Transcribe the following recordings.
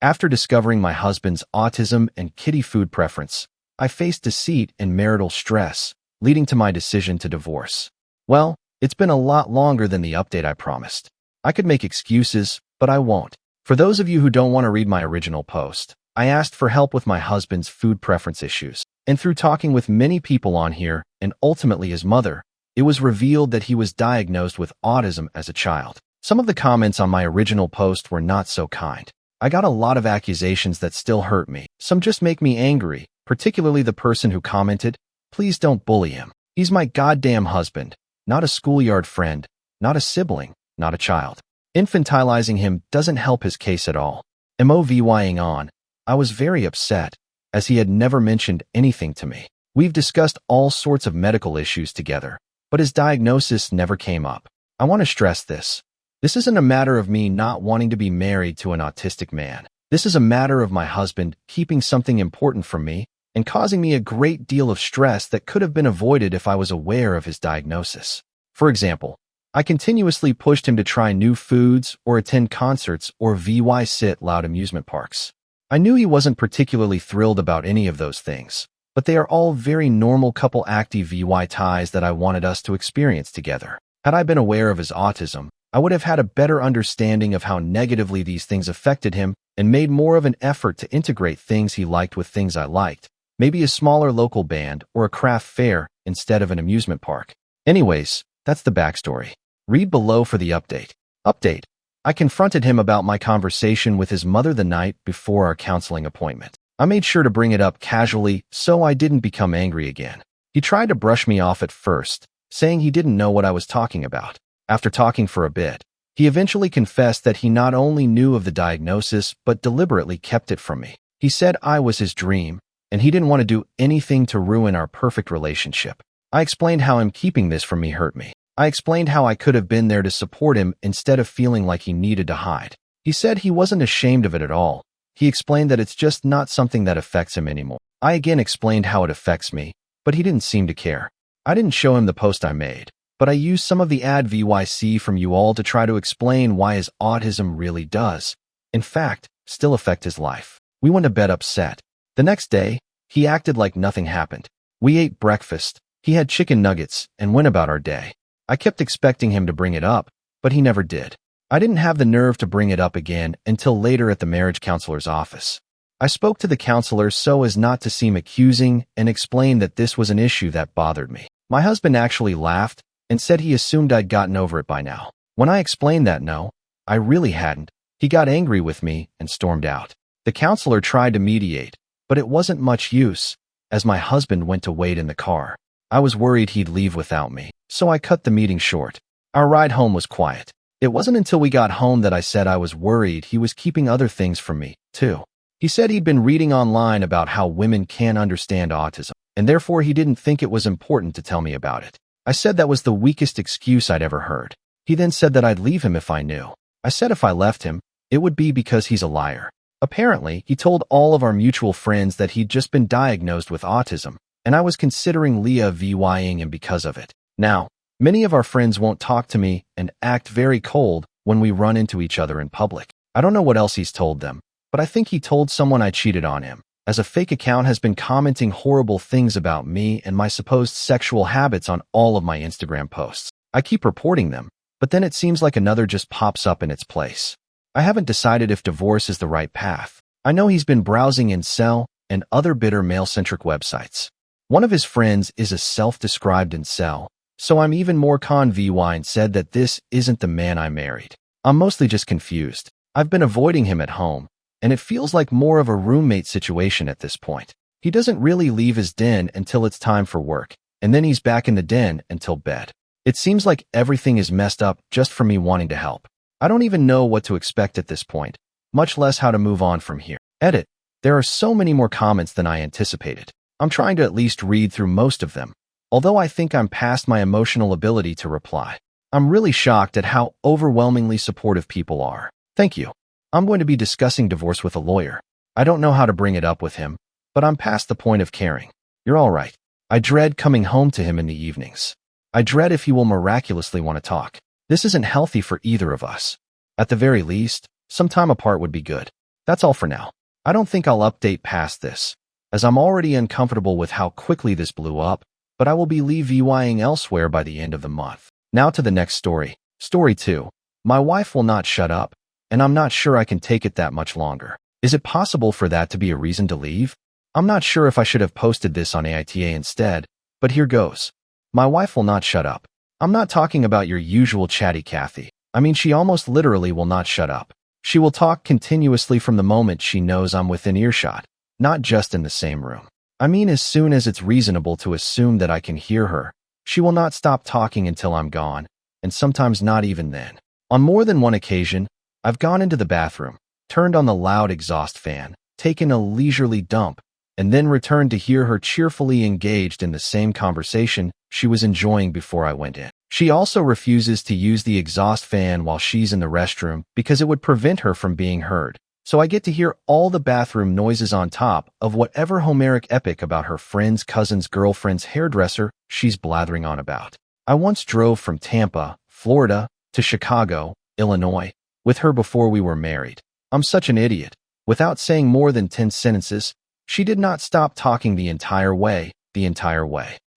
After discovering my husband's autism and Kiddie food preference, I faced deceit and marital stress, leading to my decision to divorce. Well, it's been a lot longer than the update I promised. I could make excuses, but I won't. For those of you who don't want to read my original post, I asked for help with my husband's food preference issues. And through talking with many people on here, and ultimately his mother, it was revealed that he was diagnosed with autism as a child. Some of the comments on my original post were not so kind. I got a lot of accusations that still hurt me. Some just make me angry, particularly the person who commented, "Please don't bully him. He's my goddamn husband, not a schoolyard friend, not a sibling, not a child." Infantilizing him doesn't help his case at all. Moving on, I was very upset, as he had never mentioned anything to me. We've discussed all sorts of medical issues together, but his diagnosis never came up. I want to stress this. This isn't a matter of me not wanting to be married to an autistic man. This is a matter of my husband keeping something important from me and causing me a great deal of stress that could have been avoided if I was aware of his diagnosis. For example, I continuously pushed him to try new foods or attend concerts or sit loud amusement parks. I knew he wasn't particularly thrilled about any of those things, but they are all very normal couple active ties that I wanted us to experience together. Had I been aware of his autism, I would have had a better understanding of how negatively these things affected him and made more of an effort to integrate things he liked with things I liked, maybe a smaller local band or a craft fair instead of an amusement park. Anyways, that's the backstory. Read below for the update. I confronted him about my conversation with his mother the night before our counseling appointment. I made sure to bring it up casually so I didn't become angry again. He tried to brush me off at first, saying he didn't know what I was talking about. After talking for a bit, he eventually confessed that he not only knew of the diagnosis but deliberately kept it from me. He said I was his dream, and he didn't want to do anything to ruin our perfect relationship. I explained how him keeping this from me hurt me. I explained how I could have been there to support him instead of feeling like he needed to hide. He said he wasn't ashamed of it at all. He explained that it's just not something that affects him anymore. I again explained how it affects me, but he didn't seem to care. I didn't show him the post I made, but I used some of the advice from you all to try to explain why his autism really does, in fact, still affect his life. We went to bed upset. The next day, he acted like nothing happened. We ate breakfast, he had chicken nuggets, and went about our day. I kept expecting him to bring it up, but he never did. I didn't have the nerve to bring it up again until later at the marriage counselor's office. I spoke to the counselor so as not to seem accusing and explained that this was an issue that bothered me. My husband actually laughed and said he assumed I'd gotten over it by now. When I explained that no, I really hadn't, he got angry with me and stormed out. The counselor tried to mediate, but it wasn't much use, as my husband went to wait in the car. I was worried he'd leave without me, so I cut the meeting short. Our ride home was quiet. It wasn't until we got home that I said I was worried he was keeping other things from me, too. He said he'd been reading online about how women can't understand autism, and therefore he didn't think it was important to tell me about it. I said that was the weakest excuse I'd ever heard. He then said that I'd leave him if I knew. I said if I left him, it would be because he's a liar. Apparently, he told all of our mutual friends that he'd just been diagnosed with autism, and I was considering lying him because of it. Now, many of our friends won't talk to me and act very cold when we run into each other in public. I don't know what else he's told them, but I think he told someone I cheated on him, as a fake account has been commenting horrible things about me and my supposed sexual habits on all of my Instagram posts. I keep reporting them, but then it seems like another just pops up in its place. I haven't decided if divorce is the right path. I know he's been browsing incel and other bitter male-centric websites. One of his friends is a self-described incel, so I'm even more and said that this isn't the man I married. I'm mostly just confused. I've been avoiding him at home, and it feels like more of a roommate situation at this point. He doesn't really leave his den until it's time for work, and then he's back in the den until bed. It seems like everything is messed up just for me wanting to help. I don't even know what to expect at this point, much less how to move on from here. Edit. There are so many more comments than I anticipated. I'm trying to at least read through most of them, although I think I'm past my emotional ability to reply. I'm really shocked at how overwhelmingly supportive people are. Thank you. I'm going to be discussing divorce with a lawyer. I don't know how to bring it up with him, but I'm past the point of caring. You're all right. I dread coming home to him in the evenings. I dread if he will miraculously want to talk. This isn't healthy for either of us. At the very least, some time apart would be good. That's all for now. I don't think I'll update past this, as I'm already uncomfortable with how quickly this blew up, but I will be levying elsewhere by the end of the month. Now to the next story. Story 2. My wife will not shut up, and I'm not sure I can take it that much longer. Is it possible for that to be a reason to leave? I'm not sure if I should have posted this on AITA instead, but here goes. My wife will not shut up. I'm not talking about your usual chatty Kathy. I mean, she almost literally will not shut up. She will talk continuously from the moment she knows I'm within earshot, not just in the same room. I mean, as soon as it's reasonable to assume that I can hear her, she will not stop talking until I'm gone, and sometimes not even then. On more than one occasion, I've gone into the bathroom, turned on the loud exhaust fan, taken a leisurely dump, and then returned to hear her cheerfully engaged in the same conversation she was enjoying before I went in. She also refuses to use the exhaust fan while she's in the restroom because it would prevent her from being heard. So I get to hear all the bathroom noises on top of whatever Homeric epic about her friend's cousin's girlfriend's hairdresser she's blathering on about. I once drove from Tampa, Florida, to Chicago, Illinois, with her before we were married. I'm such an idiot. Without saying more than 10 sentences, she did not stop talking the entire way.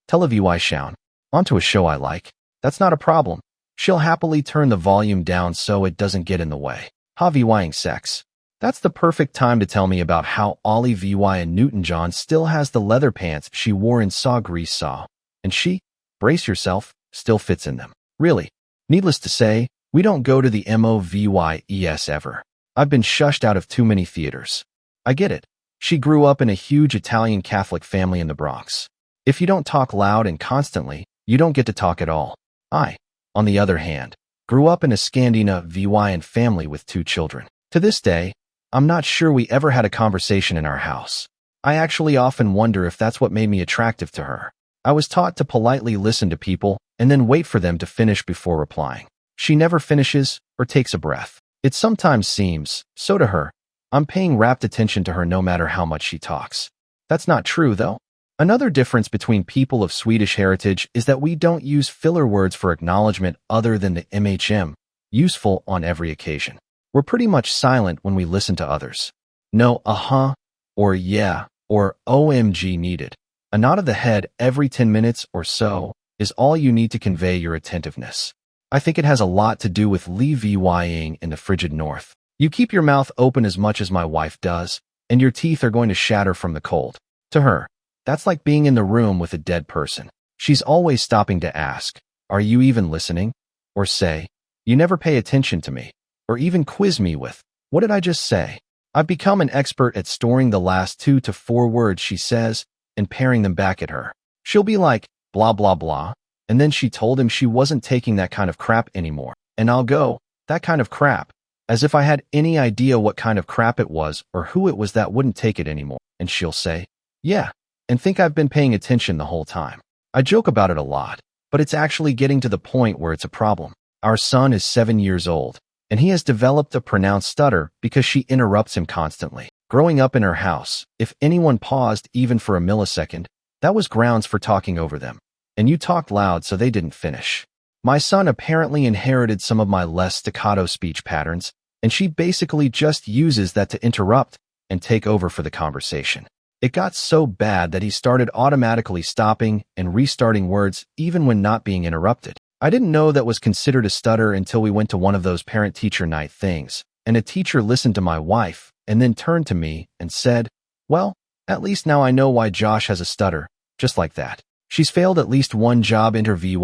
Tell a view I shown. Onto a show I like. That's not a problem. She'll happily turn the volume down so it doesn't get in the way. Viewing sex. That's the perfect time to tell me about how Ollie VY and Newton-John still has the leather pants she wore in Saw Grease Saw, and she, brace yourself, still fits in them. Really. Needless to say, we don't go to the MOVYES ever. I've been shushed out of too many theaters. I get it. She grew up in a huge Italian Catholic family in the Bronx. If you don't talk loud and constantly, you don't get to talk at all. I, on the other hand, grew up in a Scandinavian family with 2 children. To this day, I'm not sure we ever had a conversation in our house. I actually often wonder if that's what made me attractive to her. I was taught to politely listen to people and then wait for them to finish before replying. She never finishes or takes a breath. It sometimes seems, so to her, I'm paying rapt attention to her no matter how much she talks. That's not true, though. Another difference between people of Swedish heritage is that we don't use filler words for acknowledgement other than the MHM, useful on every occasion. We're pretty much silent when we listen to others. No or yeah, or OMG needed. A nod of the head every 10 minutes or so is all you need to convey your attentiveness. I think it has a lot to do with levying in the frigid north. You keep your mouth open as much as my wife does, and your teeth are going to shatter from the cold. To her, that's like being in the room with a dead person. She's always stopping to ask, "Are you even listening?" Or say, "You never pay attention to me." Or even quiz me with, "What did I just say?" I've become an expert at storing the last 2 to 4 words she says and pairing them back at her. She'll be like, blah, blah, blah, and then she told him she wasn't taking that kind of crap anymore. And I'll go, "That kind of crap," as if I had any idea what kind of crap it was or who it was that wouldn't take it anymore. And she'll say, "Yeah," and think I've been paying attention the whole time. I joke about it a lot, but it's actually getting to the point where it's a problem. Our son is 7 years old, and he has developed a pronounced stutter because she interrupts him constantly. Growing up in her house, if anyone paused even for a millisecond, that was grounds for talking over them. And you talked loud so they didn't finish. My son apparently inherited some of my less staccato speech patterns, and she basically just uses that to interrupt and take over for the conversation. It got so bad that he started automatically stopping and restarting words even when not being interrupted. I didn't know that was considered a stutter until we went to one of those parent-teacher night things, and a teacher listened to my wife and then turned to me and said, "Well, at least now I know why Josh has a stutter," just like that. She's failed at least one job interview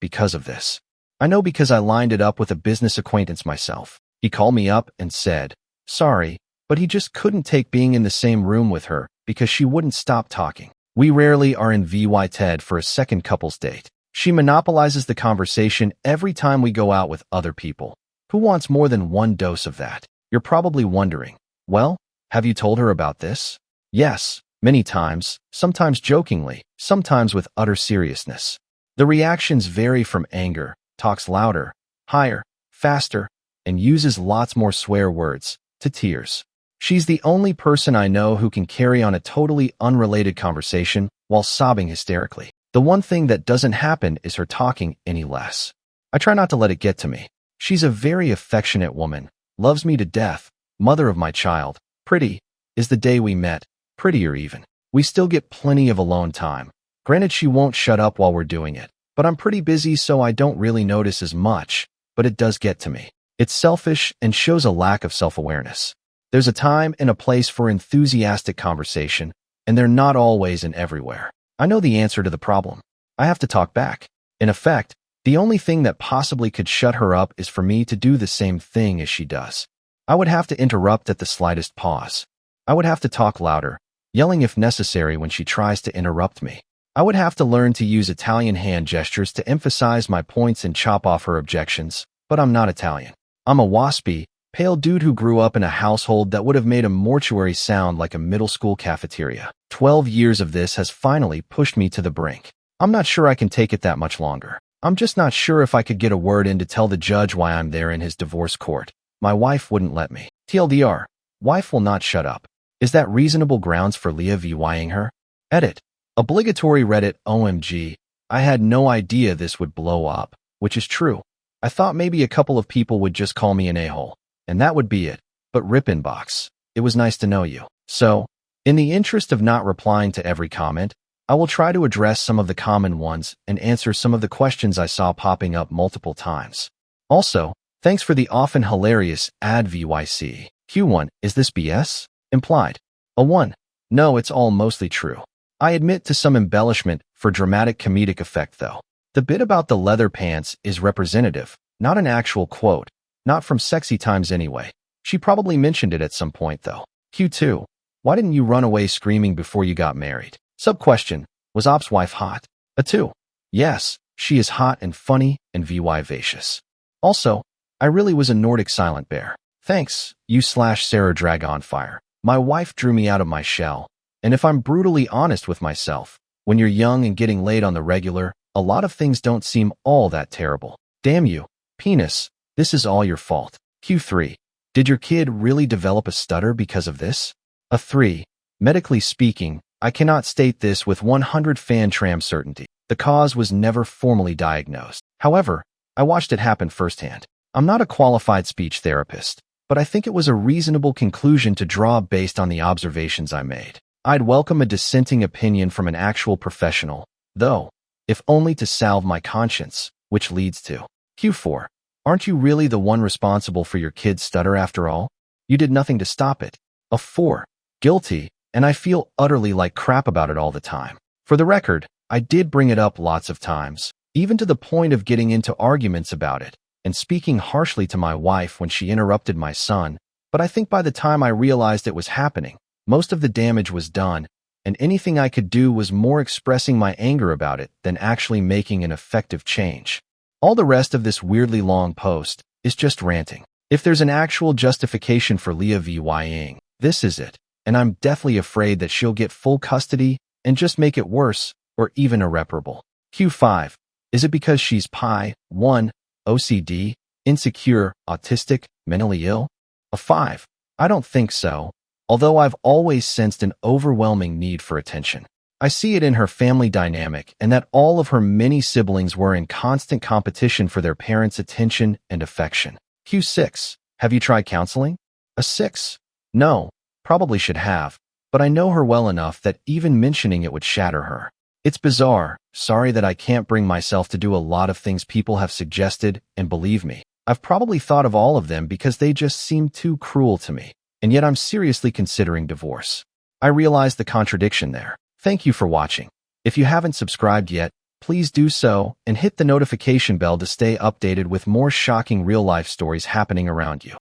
because of this. I know because I lined it up with a business acquaintance myself. He called me up and said, "Sorry, but he just couldn't take being in the same room with her because she wouldn't stop talking. We rarely are in TED for a second couples date. She monopolizes the conversation every time we go out with other people. Who wants more than one dose of that?" You're probably wondering, well, have you told her about this? Yes, many times, sometimes jokingly, sometimes with utter seriousness. The reactions vary from anger, talks louder, higher, faster, and uses lots more swear words, to tears. She's the only person I know who can carry on a totally unrelated conversation while sobbing hysterically. The one thing that doesn't happen is her talking any less. I try not to let it get to me. She's a very affectionate woman, loves me to death, mother of my child. Pretty is the day we met, prettier even. We still get plenty of alone time. Granted, she won't shut up while we're doing it, but I'm pretty busy so I don't really notice as much, but it does get to me. It's selfish and shows a lack of self-awareness. There's a time and a place for enthusiastic conversation, and they're not always and everywhere. I know the answer to the problem. I have to talk back. In effect, the only thing that possibly could shut her up is for me to do the same thing as she does. I would have to interrupt at the slightest pause. I would have to talk louder, yelling if necessary when she tries to interrupt me. I would have to learn to use Italian hand gestures to emphasize my points and chop off her objections, but I'm not Italian. I'm a waspy, pale dude who grew up in a household that would have made a mortuary sound like a middle school cafeteria. 12 years of this has finally pushed me to the brink. I'm not sure I can take it that much longer. I'm just not sure if I could get a word in to tell the judge why I'm there in his divorce court. My wife wouldn't let me. TLDR, wife will not shut up. Is that reasonable grounds for Leah VYing her? Edit. Obligatory Reddit. OMG. I had no idea this would blow up, which is true. I thought maybe a couple of people would just call me an a-hole, and that would be it. But rip inbox. It was nice to know you. So, in the interest of not replying to every comment, I will try to address some of the common ones and answer some of the questions I saw popping up multiple times. Also, thanks for the often hilarious ad VYC. Q1, is this BS? Implied. A 1. No, it's all mostly true. I admit to some embellishment for dramatic comedic effect though. The bit about the leather pants is representative, not an actual quote, not from Sexy Times anyway. She probably mentioned it at some point though. Q2, why didn't you run away screaming before you got married? Sub-question, was Op's wife hot? A 2, yes, she is hot and funny and VY-vacious. Also, I really was a Nordic silent bear. Thanks, you/Sarah Dragonfire. My wife drew me out of my shell. And if I'm brutally honest with myself, when you're young and getting laid on the regular, a lot of things don't seem all that terrible. Damn you, penis, this is all your fault. Q3, did your kid really develop a stutter because of this? A 3, medically speaking, I cannot state this with 100 fan-tram certainty. The cause was never formally diagnosed. However, I watched it happen firsthand. I'm not a qualified speech therapist, but I think it was a reasonable conclusion to draw based on the observations I made. I'd welcome a dissenting opinion from an actual professional, though, if only to salve my conscience, which leads to Q4. Aren't you really the one responsible for your kid's stutter after all? You did nothing to stop it. A 4. Guilty, and I feel utterly like crap about it all the time. For the record, I did bring it up lots of times, even to the point of getting into arguments about it, and speaking harshly to my wife when she interrupted my son, but I think by the time I realized it was happening, most of the damage was done, and anything I could do was more expressing my anger about it than actually making an effective change. All the rest of this weirdly long post is just ranting. If there's an actual justification for Leah VYing, this is it, and I'm deathly afraid that she'll get full custody and just make it worse, or even irreparable. Q5, is it because she's pi, 1, OCD, insecure, autistic, mentally ill? A 5, I don't think so. Although I've always sensed an overwhelming need for attention. I see it in her family dynamic and that all of her many siblings were in constant competition for their parents' attention and affection. Q6, have you tried counseling? A 6, no, probably should have, but I know her well enough that even mentioning it would shatter her. It's bizarre, sorry that I can't bring myself to do a lot of things people have suggested, and believe me, I've probably thought of all of them because they just seem too cruel to me. And yet I'm seriously considering divorce. I realize the contradiction there. Thank you for watching. If you haven't subscribed yet, please do so and hit the notification bell to stay updated with more shocking real-life stories happening around you.